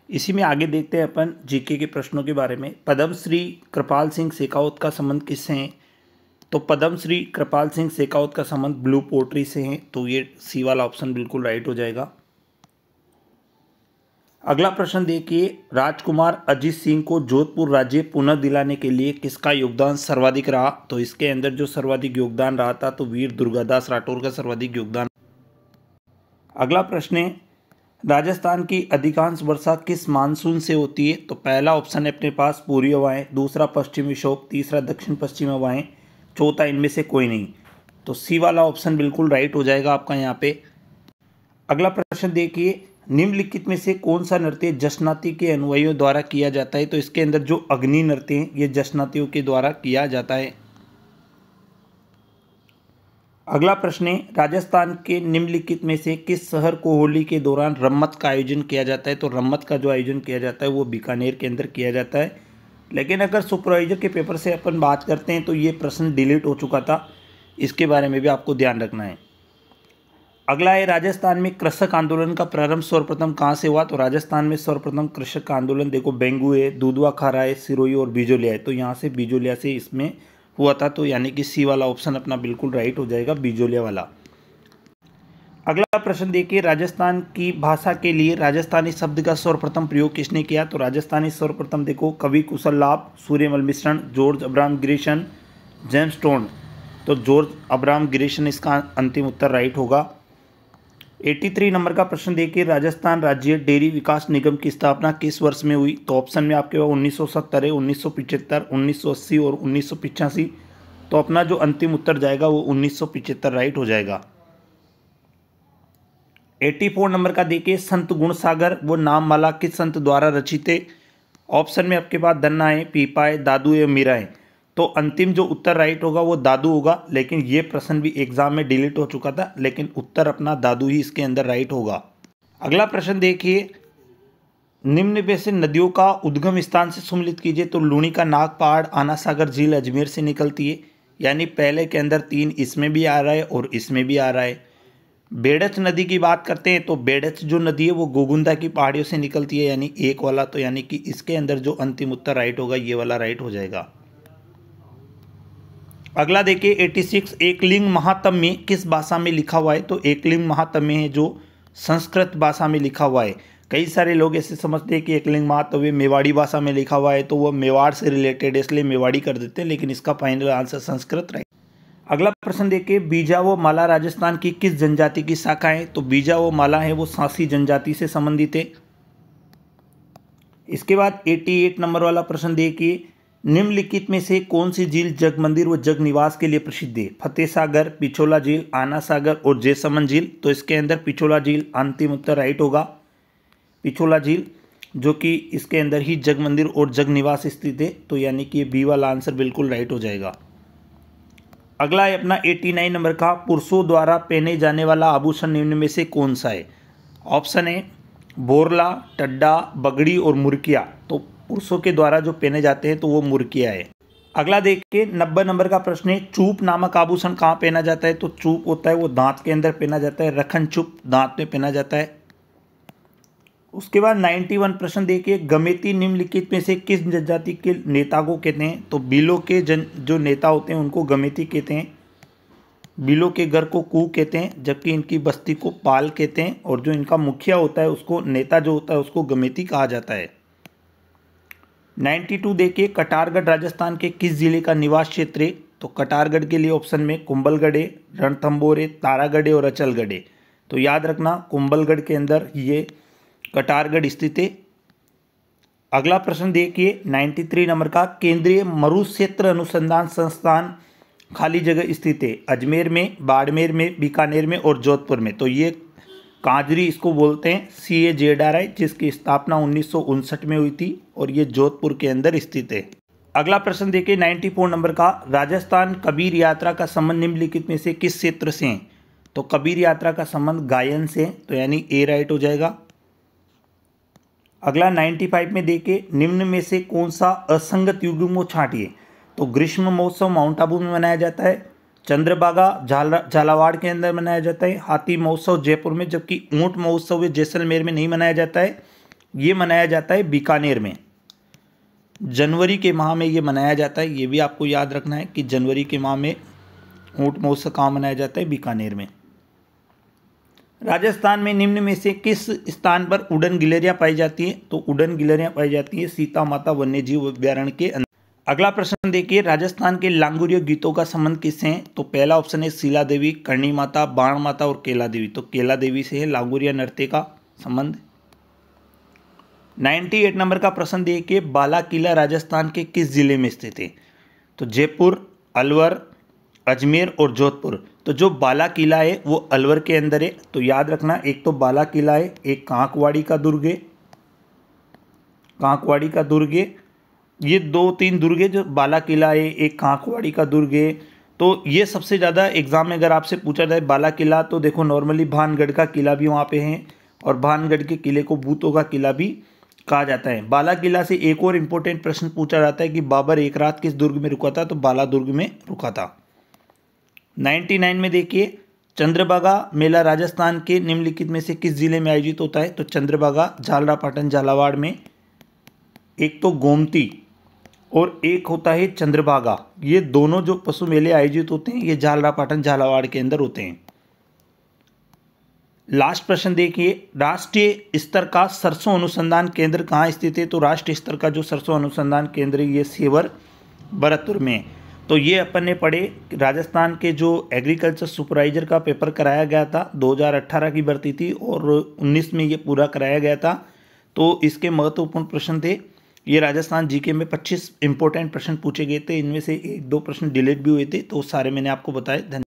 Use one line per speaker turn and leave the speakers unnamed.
इसी में आगे देखते हैं अपन जीके के प्रश्नों के बारे में। पद्मश्री कृपाल सिंह शेखावत का संबंध किससे है? तो पद्मश्री कृपाल सिंह शेखावत का संबंध ब्लू पोट्री से है, तो ये सी वाला ऑप्शन बिल्कुल राइट हो जाएगा। अगला प्रश्न देखिए, राजकुमार अजीत सिंह को जोधपुर राज्य पुनः दिलाने के लिए किसका योगदान सर्वाधिक रहा? तो इसके अंदर जो सर्वाधिक योगदान रहा था तो वीर दुर्गादास राठौर का सर्वाधिक योगदान। अगला प्रश्न है, राजस्थान की अधिकांश वर्षा किस मानसून से होती है? तो पहला ऑप्शन है अपने पास पूर्वी हवाएं, दूसरा पश्चिमी विक्षोभ, तीसरा दक्षिण पश्चिम हवाएं, चौथा इनमें से कोई नहीं। तो सी वाला ऑप्शन बिल्कुल राइट हो जाएगा आपका यहाँ पे। अगला प्रश्न देखिए, निम्नलिखित में से कौन सा नृत्य जशनाती के अनुयायियों द्वारा किया जाता है? तो इसके अंदर जो अग्नि नृत्य है ये जशनातियों के द्वारा किया जाता है। अगला प्रश्न है, राजस्थान के निम्नलिखित में से किस शहर को होली के दौरान रम्मत का आयोजन किया जाता है? तो रम्मत का जो आयोजन किया जाता है वो बीकानेर के अंदर किया जाता है। लेकिन अगर सुपरवाइजर के पेपर से अपन बात करते हैं तो ये प्रश्न डिलीट हो चुका था, इसके बारे में भी आपको ध्यान रखना है। अगला है, राजस्थान में कृषक आंदोलन का प्रारंभ सर्वप्रथम कहाँ से हुआ? तो राजस्थान में सर्वप्रथम कृषक आंदोलन देखो बेंगू है, दूधवा खारा है, सिरोही और बिजोलिया है, तो यहाँ से बिजोलिया से इसमें हुआ था, तो यानी कि सी वाला ऑप्शन अपना बिल्कुल राइट हो जाएगा, बिजोलिया वाला। अगला प्रश्न देखिए, राजस्थान की भाषा के लिए राजस्थानी शब्द का सर्वप्रथम प्रयोग किसने किया? तो राजस्थानी सर्वप्रथम देखो कवि कुशल लाभ, सूर्यमल मिश्रण, जॉर्ज अब्राहम गिरीशन, जेम्स टोन। तो जॉर्ज अब्राहम गिरीशन इसका अंतिम उत्तर राइट होगा। 83 नंबर का प्रश्न देखिए, राजस्थान राज्य डेयरी विकास निगम की स्थापना किस वर्ष में हुई? तो ऑप्शन में आपके पास 1970 है, 1975, 1980 और 1985। तो अपना जो अंतिम उत्तर जाएगा वो 1975 राइट हो जाएगा। 84 नंबर का देखिए, संत गुणसागर वो नाममाला किस संत द्वारा रचित है? ऑप्शन में आपके पास दन्ना है, पीपा है, दादू है, मीरा है। तो अंतिम जो उत्तर राइट होगा वो दादू होगा, लेकिन ये प्रश्न भी एग्जाम में डिलीट हो चुका था, लेकिन उत्तर अपना दादू ही इसके अंदर राइट होगा। अगला प्रश्न देखिए, निम्न में से नदियों का उद्गम स्थान से सम्मिलित कीजिए। तो लूणी का नाग पहाड़, आना सागर झील अजमेर से निकलती है, यानी पहले के अंदर 3 इसमें भी आ रहा है और इसमें भी आ रहा है। बेडच नदी की बात करते हैं तो बेडच जो नदी है वो गोगुंदा की पहाड़ियों से निकलती है, यानी एक वाला, तो यानी कि इसके अंदर जो अंतिम उत्तर राइट होगा ये वाला राइट हो जाएगा। अगला देखिए 86, एकलिंग महात्म्य किस भाषा में लिखा हुआ है? तो एकलिंग महात्म्य है जो संस्कृत भाषा में लिखा हुआ है। कई सारे लोग ऐसे समझते हैं कि एकलिंग महात्म्य मेवाड़ी भाषा में लिखा हुआ है, तो वो मेवाड़ से रिलेटेड है इसलिए मेवाड़ी कर देते हैं, लेकिन इसका फाइनल आंसर संस्कृत राइट। अगला प्रश्न देखिए, बीजा व माला राजस्थान की किस जनजाति की शाखा है? तो बीजा व माला है वो सांसी जनजाति से संबंधित है। इसके बाद 88 नंबर वाला प्रश्न देखिए, निम्नलिखित में से कौन सी झील जग मंदिर व जग निवास के लिए प्रसिद्ध है? फतेह सागर, पिछोला झील, आना सागर और जैसमंद झील। तो इसके अंदर पिछोला झील अंतिम उत्तर राइट होगा, पिछोला झील, जो कि इसके अंदर ही जग मंदिर और जग निवास स्थित है, तो यानी कि ये बी वाला आंसर बिल्कुल राइट हो जाएगा। अगला है अपना 89 नंबर का, पुरुषों द्वारा पहने जाने वाला आभूषण निम्न में से कौन सा है? ऑप्शन है बोरला, टड्डा, बगड़ी और मुर्किया। तो पुरुषों के द्वारा जो पहने जाते हैं तो वो मुर्किया है। अगला देखिए 90 नंबर का प्रश्न है, चूप नामक आभूषण कहाँ पहना जाता है? तो चूप होता है वो दांत के अंदर पहना जाता है, रखन चुप दांत में पहना जाता है। उसके बाद 91 प्रश्न देखिए, गमेती निम्नलिखित में से किस जनजाति के नेता को कहते हैं? तो बीलो के जो नेता होते हैं उनको गमेती कहते हैं, बीलो के घर को कू कहते हैं, जबकि इनकी बस्ती को पाल कहते हैं, और जो इनका मुखिया होता है उसको, नेता जो होता है उसको गमेती कहा जाता है। 92 देखिए, कटारगढ़ राजस्थान के किस जिले का निवास क्षेत्र है? तो कटारगढ़ के लिए ऑप्शन में कुंभलगढ़ है, रणथंभौर है, तारागढ़ है और अचलगढ़ है। तो याद रखना कुंभलगढ़ के अंदर ये कटारगढ़ स्थित है। अगला प्रश्न देखिए 93 नंबर का, केंद्रीय मरुक्षेत्र अनुसंधान संस्थान खाली जगह स्थित है अजमेर में, बाड़मेर में, बीकानेर में और जोधपुर में। तो ये काजरी इसको बोलते हैं, CAZRI, जिसकी स्थापना 1959 में हुई थी और ये जोधपुर के अंदर स्थित है। अगला प्रश्न देखिए 94 नंबर का, राजस्थान कबीर यात्रा का संबंध निम्नलिखित में से किस क्षेत्र से है? तो कबीर यात्रा का संबंध गायन से, तो यानी ए राइट हो जाएगा। अगला 95 में देखिए, निम्न में से कौन सा असंगत युग्म को छांटिए? तो ग्रीष्म महोत्सव माउंट आबू में मनाया जाता है, चंद्रभागा झालावाड़ के अंदर मनाया जाता है, हाथी महोत्सव जयपुर में, जबकि ऊंट महोत्सव जैसलमेर में नहीं मनाया जाता है, ये मनाया जाता है बीकानेर में। जनवरी के माह में ये मनाया जाता है, ये भी आपको याद रखना है कि जनवरी के माह में ऊंट महोत्सव कहाँ मनाया जाता है, बीकानेर में। राजस्थान में निम्न में से किस स्थान पर उड़न गिलहरियां पाई जाती हैं, तो उड़न गिलहरियां पाई जाती है सीता माता वन्यजीव अभ्यारण्य के अंदर। अगला प्रश्न देखिए, राजस्थान के लांगुरिया गीतों का संबंध किससे है, तो पहला ऑप्शन है शीला देवी, करणी माता, बाण माता और केला देवी। तो केला देवी से है लांगुरिया नृत्य का संबंध। 98 नंबर का प्रश्न देखिए, बाला किला राजस्थान के किस जिले में स्थित है, तो जयपुर, अलवर, अजमेर और जोधपुर। तो जो बाला किला है वो अलवर के अंदर है। तो याद रखना, एक तो बाला किला है, एक कांकवाड़ी का दुर्ग है, कांकवाड़ी का दुर्ग है। ये 2-3 दुर्ग है, जो बाला किला है, एक कांकवाड़ी का दुर्ग है। तो ये सबसे ज़्यादा एग्जाम में अगर आपसे पूछा जाए बाला किला, तो देखो नॉर्मली भानगढ़ का किला भी वहाँ पे है, और भानगढ़ के किले को भूतों का किला भी कहा जाता है। बाला किला से एक और इम्पोर्टेंट प्रश्न पूछा जाता है कि बाबर एक रात किस दुर्ग में रुका था, तो बाला दुर्ग में रुका था। 99 में देखिए, चंद्रभागा मेला राजस्थान के निम्नलिखित में से किस जिले में आयोजित होता है, तो चंद्रभागा झालरापाटन झालावाड़ में। एक तो गोमती और एक होता है चंद्रभागा, ये दोनों जो पशु मेले आयोजित होते हैं ये झालरापाटन झालावाड़ के अंदर होते हैं। लास्ट प्रश्न देखिए, राष्ट्रीय स्तर का सरसों अनुसंधान केंद्र कहाँ स्थित है, तो राष्ट्रीय स्तर का जो सरसों अनुसंधान केंद्र है ये सेवर भरतपुर में। तो ये अपन ने पढ़े, राजस्थान के जो एग्रीकल्चर सुपरवाइजर का पेपर कराया गया था, 2018 की भर्ती थी और 19 में ये पूरा कराया गया था। तो इसके महत्वपूर्ण प्रश्न थे ये। राजस्थान जीके में 25 इंपॉर्टेंट प्रश्न पूछे गए थे, इनमें से 1-2 प्रश्न डिलीट भी हुए थे, तो सारे मैंने आपको बताए। धन्यवाद।